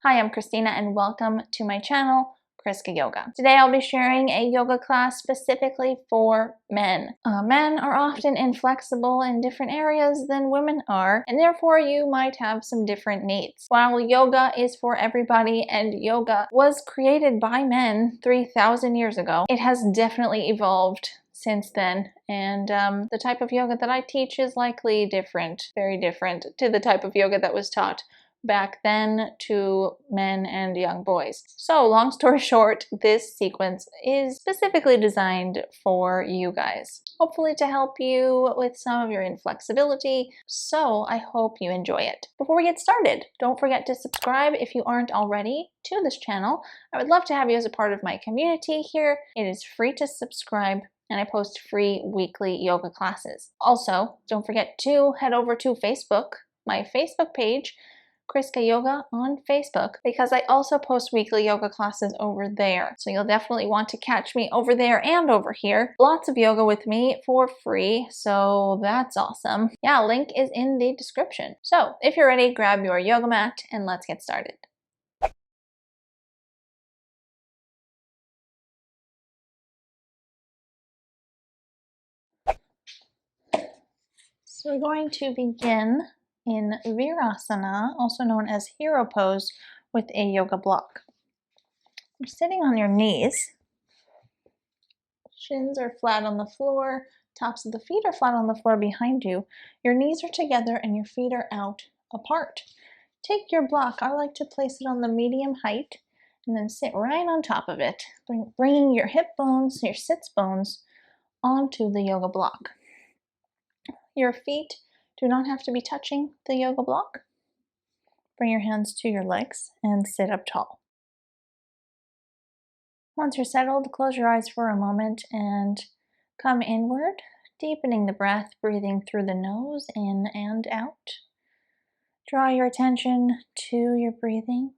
Hi, I'm Christina and welcome to my channel, ChriskaYoga. Today I'll be sharing a yoga class specifically for men. Men are often inflexible in different areas than women are, and therefore you might have some different needs. While yoga is for everybody and yoga was created by men 3,000 years ago, it has definitely evolved since then, and the type of yoga that I teach is likely different, very different to the type of yoga that was taught back then to men and young boys. So long story short, this sequence is specifically designed for you guys, hopefully to help you with some of your inflexibility. So I hope you enjoy it. Before we get started, don't forget to subscribe if you aren't already to this channel. I would love to have you as a part of my community here. It is free to subscribe, and I post free weekly yoga classes. Also, don't forget to head over to Facebook, my Facebook page, ChriskaYoga on Facebook, because I also post weekly yoga classes over there. So you'll definitely want to catch me over there and over here. Lots of yoga with me for free, so that's awesome. Yeah, link is in the description. So if you're ready, grab your yoga mat and let's get started. So we're going to begin in Virasana, also known as hero pose, with a yoga block. You're sitting on your knees. Shins are flat on the floor, tops of the feet are flat on the floor behind you. Your knees are together and your feet are out apart. Take your block. I like to place it on the medium height and then sit right on top of it, bringing your hip bones, your sits bones onto the yoga block. Your feet do not have to be touching the yoga block. Bring your hands to your legs and sit up tall. Once you're settled, close your eyes for a moment and come inward, deepening the breath, breathing through the nose, in and out. Draw your attention to your breathing.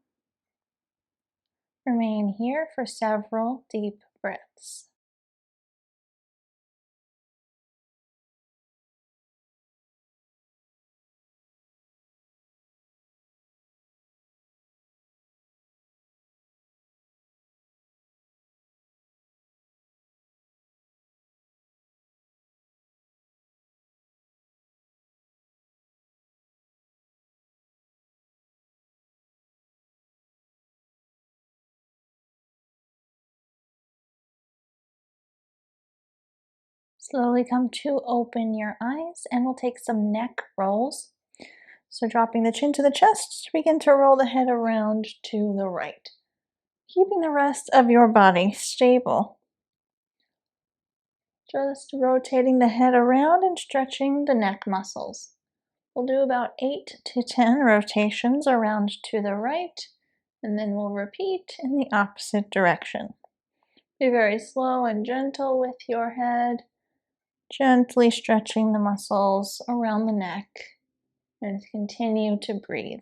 Remain here for several deep breaths. Slowly come to open your eyes, and we'll take some neck rolls. So dropping the chin to the chest, begin to roll the head around to the right, keeping the rest of your body stable. Just rotating the head around and stretching the neck muscles. We'll do about 8 to 10 rotations around to the right, and then we'll repeat in the opposite direction. Be very slow and gentle with your head, gently stretching the muscles around the neck, and continue to breathe.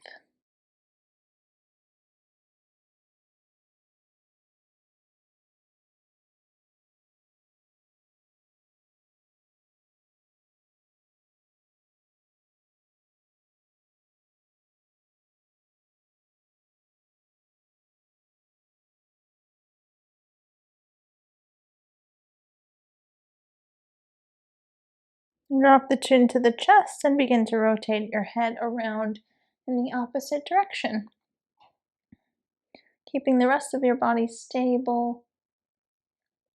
Drop the chin to the chest and begin to rotate your head around in the opposite direction. Keeping the rest of your body stable,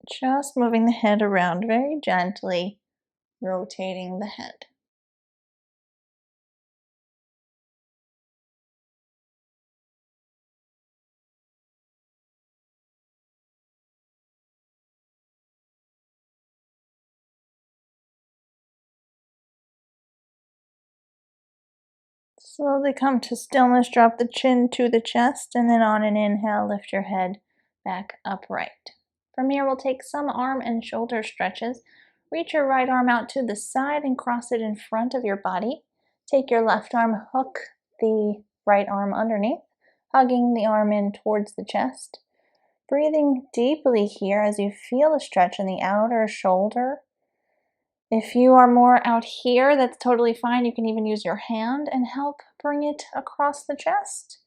just moving the head around very gently, rotating the head. Slowly come to stillness, drop the chin to the chest, and then on an inhale, lift your head back upright. From here, we'll take some arm and shoulder stretches. Reach your right arm out to the side and cross it in front of your body. Take your left arm, hook the right arm underneath, hugging the arm in towards the chest. Breathing deeply here as you feel a stretch in the outer shoulder. If you are more out here, that's totally fine. You can even use your hand and help bring it across the chest.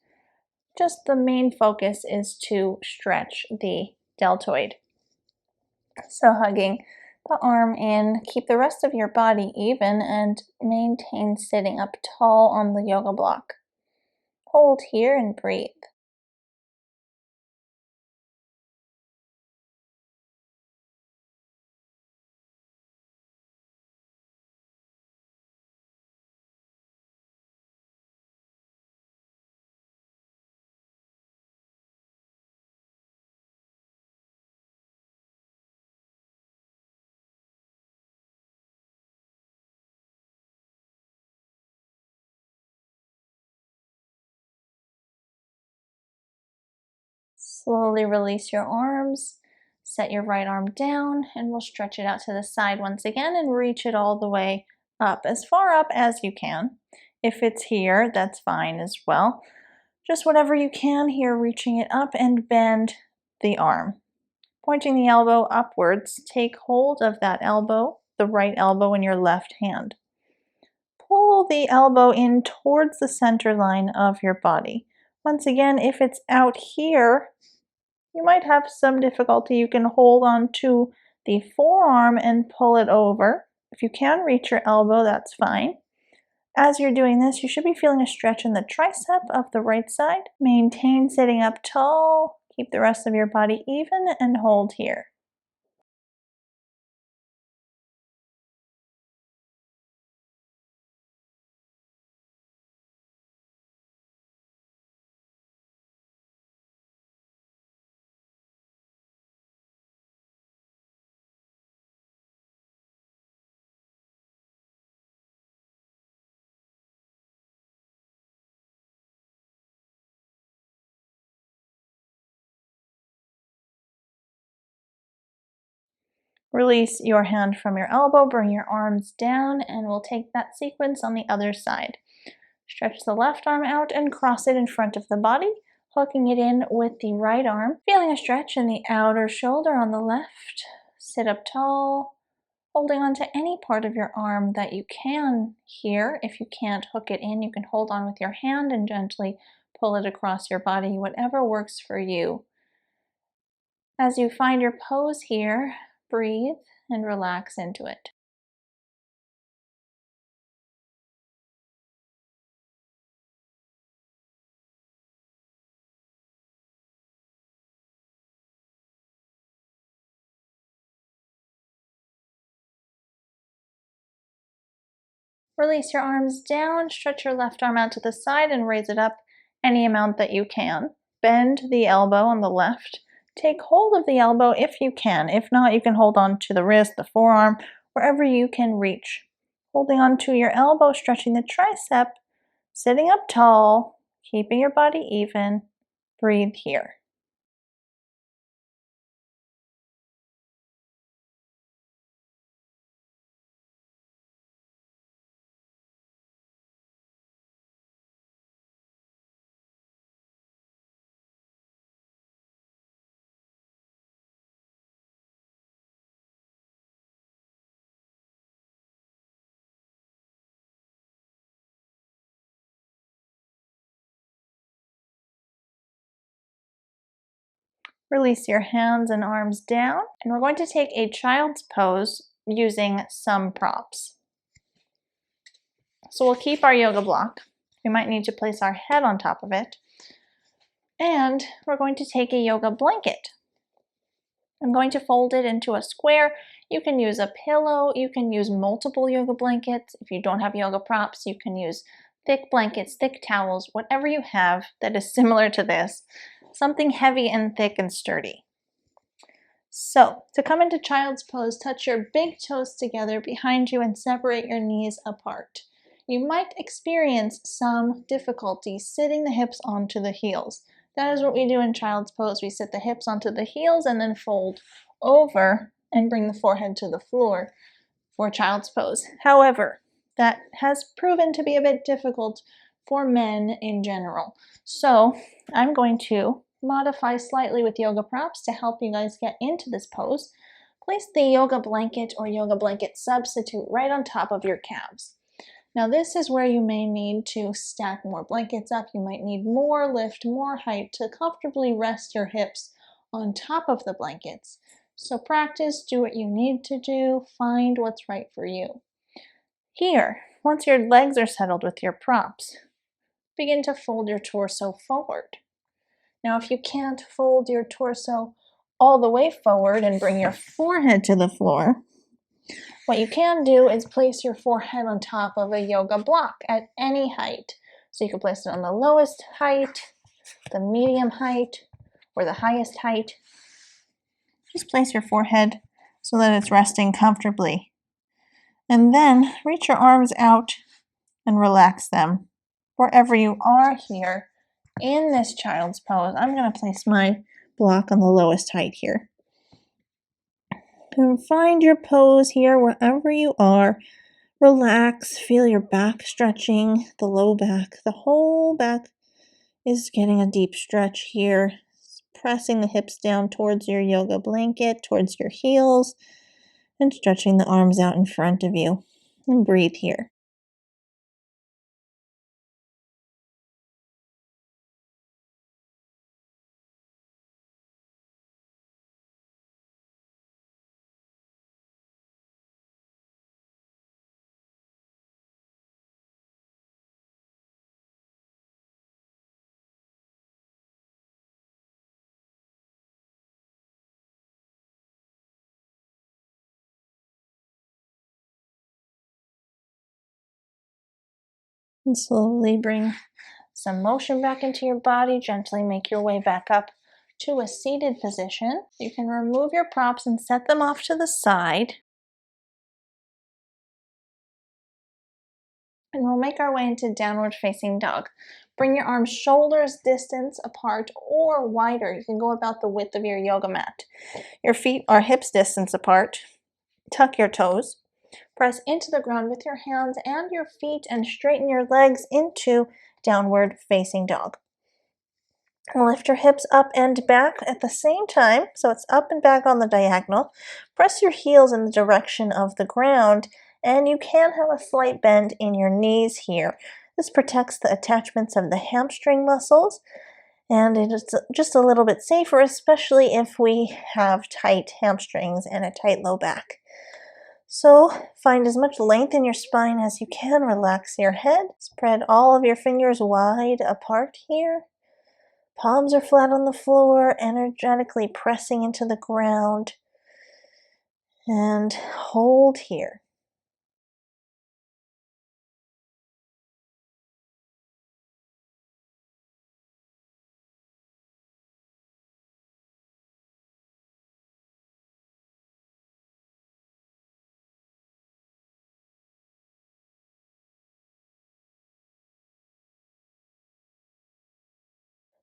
Just the main focus is to stretch the deltoid. So hugging the arm in, keep the rest of your body even and maintain sitting up tall on the yoga block. Hold here and breathe. Slowly release your arms, set your right arm down, and we'll stretch it out to the side once again and reach it all the way up, as far up as you can. If it's here, that's fine as well. Just whatever you can here, reaching it up, and bend the arm. Pointing the elbow upwards, take hold of that elbow, the right elbow in your left hand. Pull the elbow in towards the center line of your body. Once again, if it's out here, you might have some difficulty. You can hold on to the forearm and pull it over. If you can reach your elbow, that's fine. As you're doing this, you should be feeling a stretch in the tricep of the right side. Maintain sitting up tall. Keep the rest of your body even and hold here. Release your hand from your elbow, bring your arms down, and we'll take that sequence on the other side. Stretch the left arm out and cross it in front of the body, hooking it in with the right arm. Feeling a stretch in the outer shoulder on the left. Sit up tall, holding on to any part of your arm that you can here. If you can't hook it in, you can hold on with your hand and gently pull it across your body, whatever works for you. As you find your pose here, breathe and relax into it. Release your arms down, stretch your left arm out to the side and raise it up any amount that you can. Bend the elbow on the left. Take hold of the elbow if you can. If not, you can hold on to the wrist, the forearm, wherever you can reach. Holding on to your elbow, stretching the tricep, sitting up tall, keeping your body even. Breathe here. Release your hands and arms down, and we're going to take a child's pose using some props. So we'll keep our yoga block. We might need to place our head on top of it. And we're going to take a yoga blanket. I'm going to fold it into a square. You can use a pillow, you can use multiple yoga blankets. If you don't have yoga props, you can use thick blankets, thick towels, whatever you have that is similar to this. Something heavy and thick and sturdy. So, to come into child's pose, touch your big toes together behind you and separate your knees apart. You might experience some difficulty sitting the hips onto the heels. That is what we do in child's pose. We sit the hips onto the heels and then fold over and bring the forehead to the floor for child's pose. However, that has proven to be a bit difficult for men in general. So I'm going to modify slightly with yoga props to help you guys get into this pose. Place the yoga blanket or yoga blanket substitute right on top of your calves. Now this is where you may need to stack more blankets up. You might need more lift, more height to comfortably rest your hips on top of the blankets. So practice, do what you need to do, find what's right for you. Here, once your legs are settled with your props, begin to fold your torso forward. Now if you can't fold your torso all the way forward and bring your forehead to the floor, what you can do is place your forehead on top of a yoga block at any height. So you can place it on the lowest height, the medium height, or the highest height. Just place your forehead so that it's resting comfortably. And then reach your arms out and relax them. Wherever you are here in this child's pose, I'm going to place my block on the lowest height here. And find your pose here wherever you are. Relax, feel your back stretching, the low back, the whole back is getting a deep stretch here. Pressing the hips down towards your yoga blanket, towards your heels, and stretching the arms out in front of you. And breathe here. And slowly bring some motion back into your body. Gently make your way back up to a seated position. You can remove your props and set them off to the side. And we'll make our way into downward facing dog. Bring your arms shoulders distance apart or wider. You can go about the width of your yoga mat. Your feet are hips distance apart. Tuck your toes. Press into the ground with your hands and your feet and straighten your legs into downward facing dog. Lift your hips up and back at the same time, so it's up and back on the diagonal. Press your heels in the direction of the ground, and you can have a slight bend in your knees here. This protects the attachments of the hamstring muscles, and it is just a little bit safer, especially if we have tight hamstrings and a tight low back. So find as much length in your spine as you can. Relax your head. Spread all of your fingers wide apart here. Palms are flat on the floor, energetically pressing into the ground. And hold here.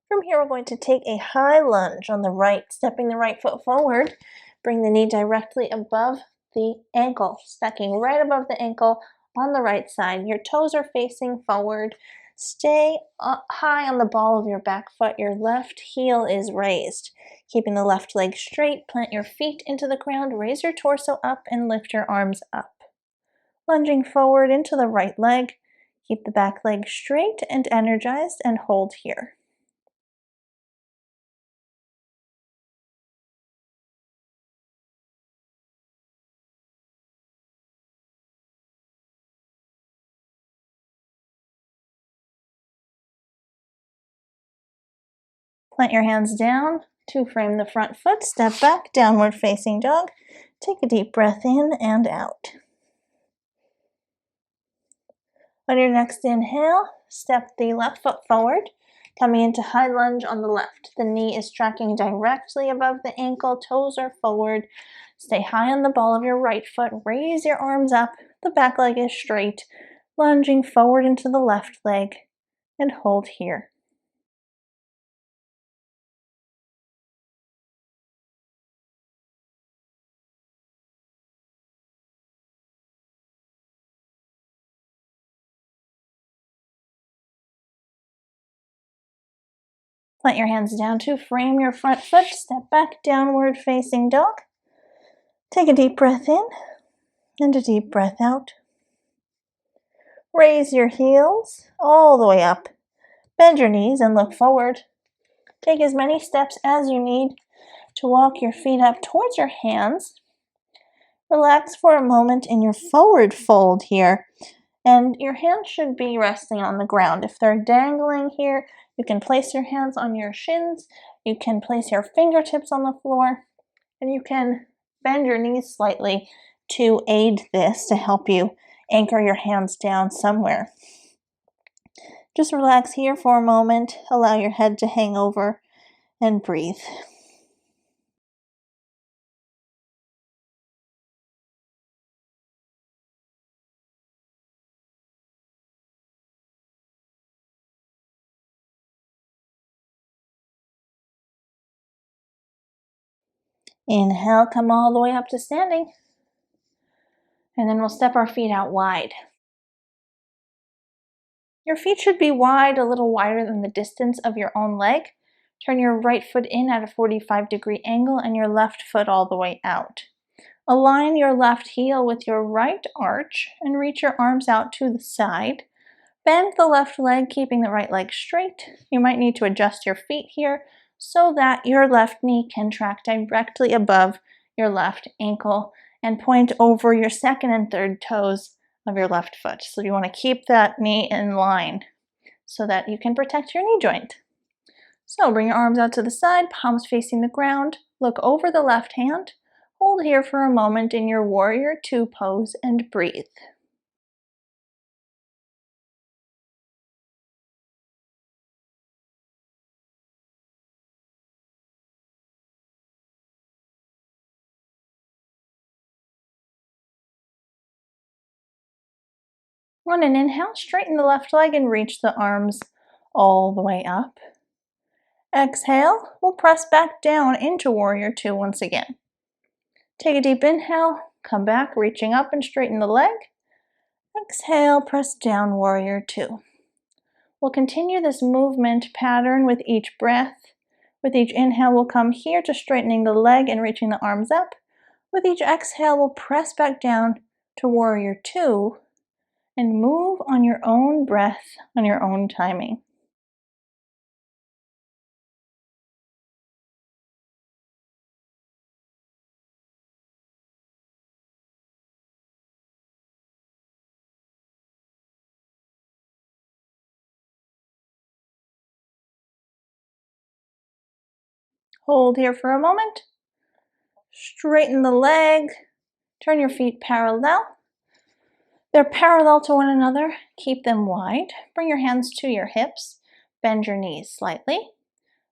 From here, we're going to take a high lunge on the right, stepping the right foot forward. Bring the knee directly above the ankle, stacking right above the ankle on the right side. Your toes are facing forward. Stay high on the ball of your back foot. Your left heel is raised. Keeping the left leg straight, plant your feet into the ground, raise your torso up, and lift your arms up. Lunging forward into the right leg. Keep the back leg straight and energized, and hold here. Plant your hands down to frame the front foot. Step back, downward facing dog. Take a deep breath in and out. On your next inhale, step the left foot forward, coming into high lunge on the left. The knee is tracking directly above the ankle, toes are forward. Stay high on the ball of your right foot. Raise your arms up. The back leg is straight. Lunging forward into the left leg, and hold here. Plant your hands down to frame your front foot. Step back, downward facing dog. Take a deep breath in and a deep breath out. Raise your heels all the way up. Bend your knees and look forward. Take as many steps as you need to walk your feet up towards your hands. Relax for a moment in your forward fold here, and your hands should be resting on the ground. If they're dangling here, you can place your hands on your shins, you can place your fingertips on the floor, and you can bend your knees slightly to aid this, to help you anchor your hands down somewhere. Just relax here for a moment, allow your head to hang over, and breathe. Inhale, come all the way up to standing. And then we'll step our feet out wide. Your feet should be wide, a little wider than the distance of your own leg. Turn your right foot in at a 45-degree angle and your left foot all the way out. Align your left heel with your right arch and reach your arms out to the side. Bend the left leg, keeping the right leg straight. You might need to adjust your feet here so that your left knee can track directly above your left ankle and point over your second and third toes of your left foot. So you want to keep that knee in line so that you can protect your knee joint. So bring your arms out to the side, palms facing the ground. Look over the left hand. Hold here for a moment in your warrior two pose and breathe. On an inhale, straighten the left leg and reach the arms all the way up. Exhale, we'll press back down into warrior two once again. Take a deep inhale, come back, reaching up and straighten the leg. Exhale, press down, warrior two. We'll continue this movement pattern with each breath. With each inhale, we'll come here to straightening the leg and reaching the arms up. With each exhale, we'll press back down to warrior two and move on your own breath, on your own timing. Hold here for a moment. Straighten the leg. Turn your feet parallel. They're parallel to one another. Keep them wide. Bring your hands to your hips. Bend your knees slightly.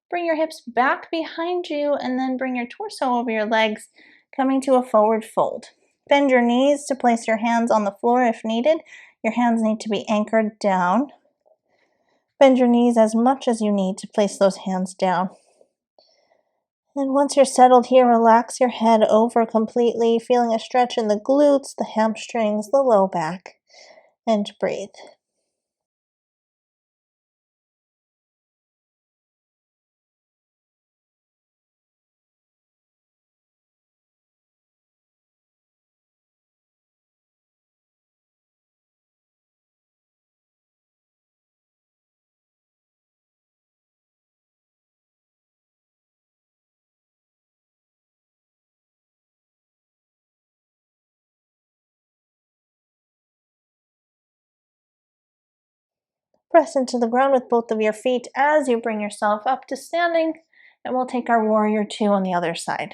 Bring your hips back behind you and then bring your torso over your legs, coming to a forward fold. Bend your knees to place your hands on the floor if needed. Your hands need to be anchored down. Bend your knees as much as you need to place those hands down. And once you're settled here, relax your head over completely, feeling a stretch in the glutes, the hamstrings, the low back, and breathe. Press into the ground with both of your feet as you bring yourself up to standing, and we'll take our warrior two on the other side.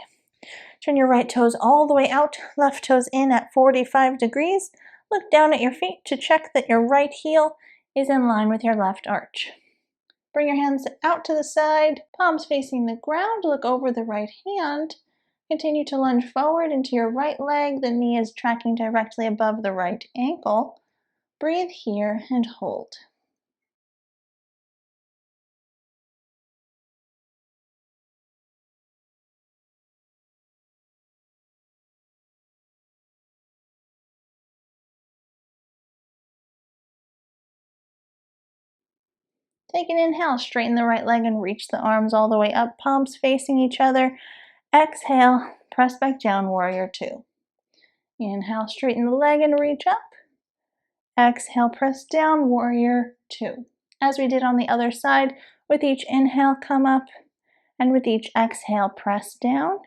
Turn your right toes all the way out, left toes in at 45 degrees. Look down at your feet to check that your right heel is in line with your left arch. Bring your hands out to the side, palms facing the ground. Look over the right hand. Continue to lunge forward into your right leg. The knee is tracking directly above the right ankle. Breathe here and hold. Take an inhale, straighten the right leg and reach the arms all the way up, palms facing each other. Exhale, press back down, warrior two. Inhale, straighten the leg and reach up. Exhale, press down, warrior two. As we did on the other side, with each inhale, come up, and with each exhale, press down.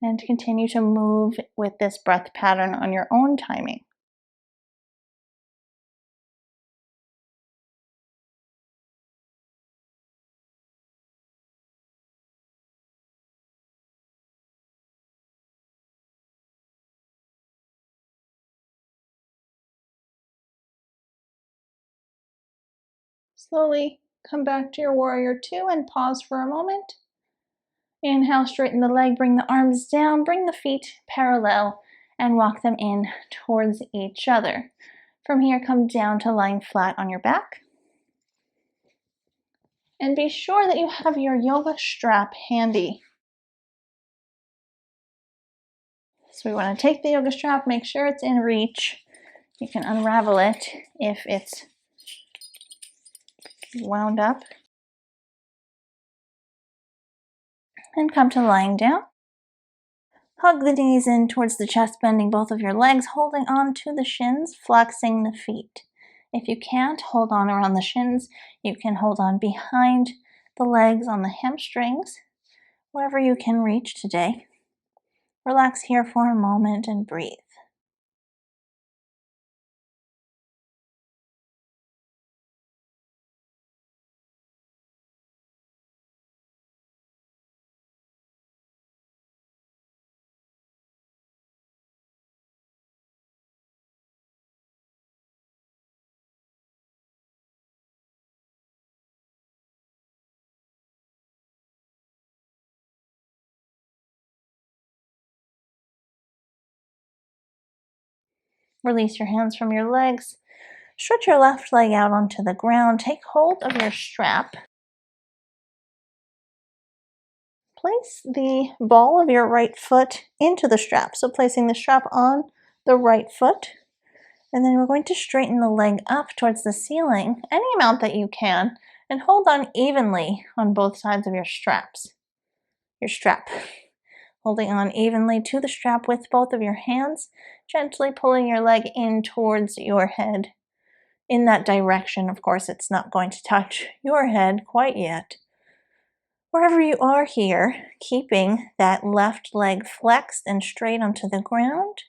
And continue to move with this breath pattern on your own timing. Slowly come back to your warrior two and pause for a moment. Inhale, straighten the leg, bring the arms down, bring the feet parallel, and walk them in towards each other. From here, come down to lying flat on your back. And be sure that you have your yoga strap handy. So we want to take the yoga strap, make sure it's in reach. You can unravel it if it's wound up. And come to lying down. Hug the knees in towards the chest, bending both of your legs, holding on to the shins, flexing the feet. If you can't hold on around the shins, you can hold on behind the legs on the hamstrings, wherever you can reach today. Relax here for a moment and breathe. Release your hands from your legs. Stretch your left leg out onto the ground. Take hold of your strap. Place the ball of your right foot into the strap. So placing the strap on the right foot. And then we're going to straighten the leg up towards the ceiling, any amount that you can, and hold on evenly on both sides of your straps. Your strap. Holding on evenly to the strap with both of your hands, gently pulling your leg in towards your head. In that direction, of course, it's not going to touch your head quite yet. Wherever you are here, keeping that left leg flexed and straight onto the ground,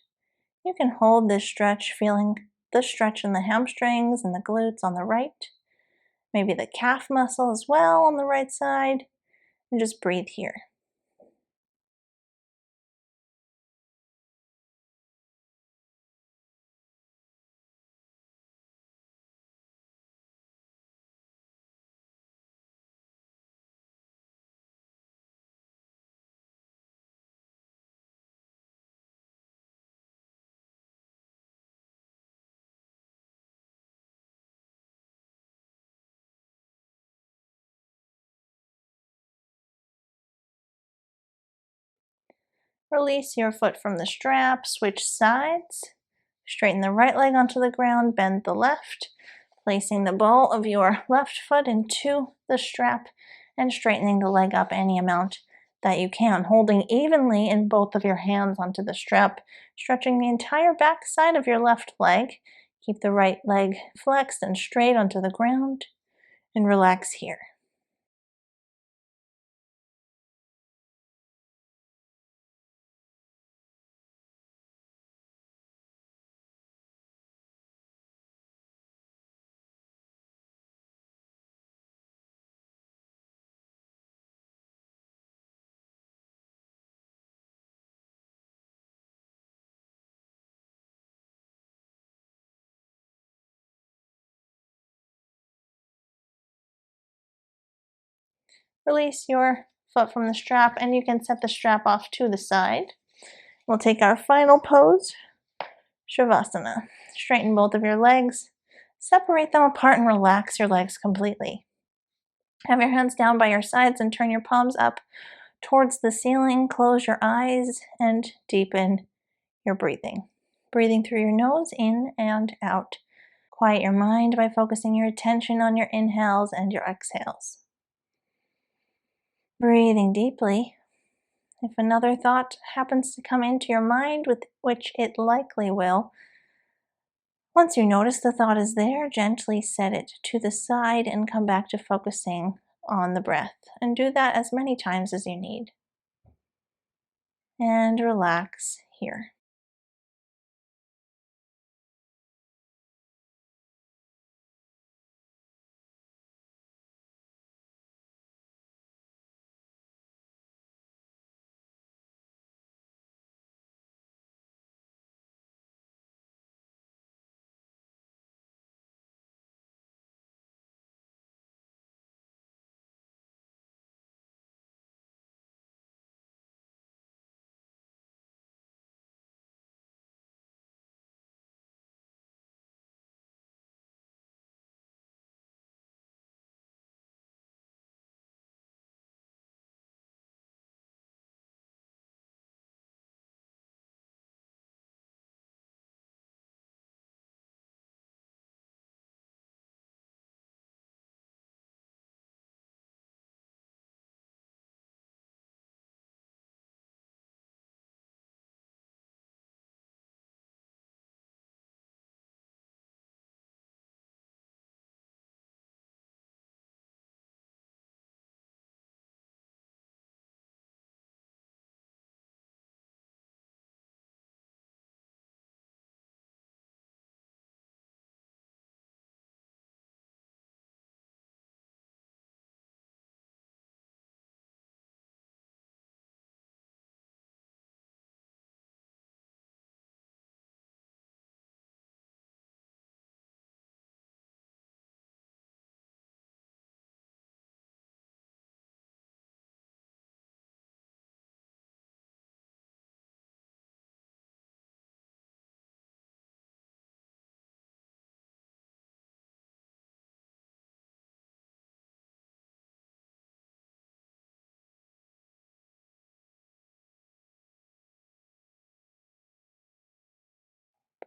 you can hold this stretch, feeling the stretch in the hamstrings and the glutes on the right, maybe the calf muscle as well on the right side, and just breathe here. Release your foot from the strap, switch sides, straighten the right leg onto the ground, bend the left, placing the ball of your left foot into the strap and straightening the leg up any amount that you can, holding evenly in both of your hands onto the strap, stretching the entire back side of your left leg. Keep the right leg flexed and straight onto the ground and relax here. Release your foot from the strap and you can set the strap off to the side. We'll take our final pose, Shavasana. Straighten both of your legs, separate them apart and relax your legs completely. Have your hands down by your sides and turn your palms up towards the ceiling. Close your eyes and deepen your breathing. Breathing through your nose, in and out. Quiet your mind by focusing your attention on your inhales and your exhales. Breathing deeply. If another thought happens to come into your mind, with which it likely will, Once you notice the thought is there, gently set it to the side and come back to focusing on the breath. And do that as many times as you need. And relax here.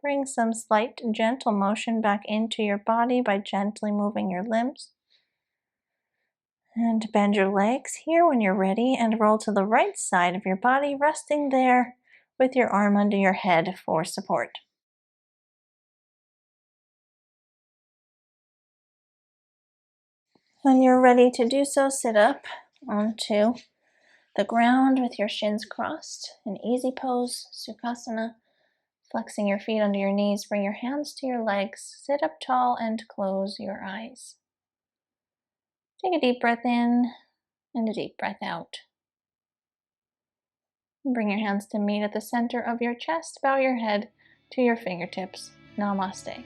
Bring some slight gentle motion back into your body by gently moving your limbs. And bend your legs here when you're ready and roll to the right side of your body, resting there with your arm under your head for support. When you're ready to do so, sit up onto the ground with your shins crossed, an easy pose, Sukhasana. Flexing your feet under your knees, bring your hands to your legs, sit up tall and close your eyes. Take a deep breath in and a deep breath out. Bring your hands to meet at the center of your chest, bow your head to your fingertips. Namaste.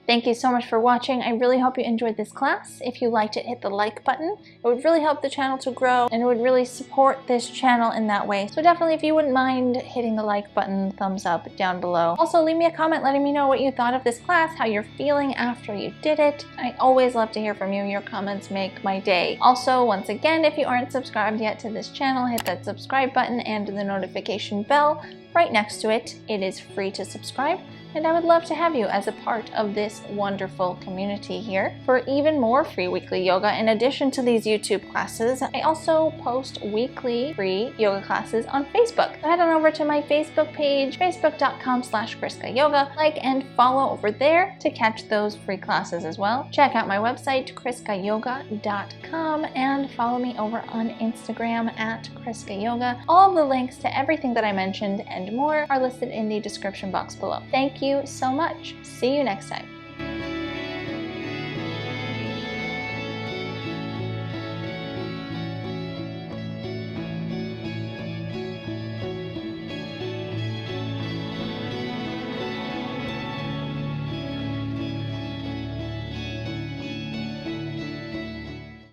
Thank you so much for watching. I really hope you enjoyed this class. If you liked it, hit the like button. It would really help the channel to grow and it would really support this channel in that way. So definitely, if you wouldn't mind hitting the like button, thumbs up down below. Also, leave me a comment letting me know what you thought of this class, how you're feeling after you did it. I always love to hear from you. Your comments make my day. Also, once again, if you aren't subscribed yet to this channel, hit that subscribe button and the notification bell right next to it. It is free to subscribe. And I would love to have you as a part of this wonderful community here. For even more free weekly yoga, in addition to these YouTube classes, I also post weekly free yoga classes on Facebook. So head on over to my Facebook page, facebook.com/ChriskaYoga. Like and follow over there to catch those free classes as well. Check out my website, ChriskaYoga.com, and follow me over on Instagram at ChriskaYoga. All of the links to everything that I mentioned and more are listed in the description box below. Thank you so much. See you next time.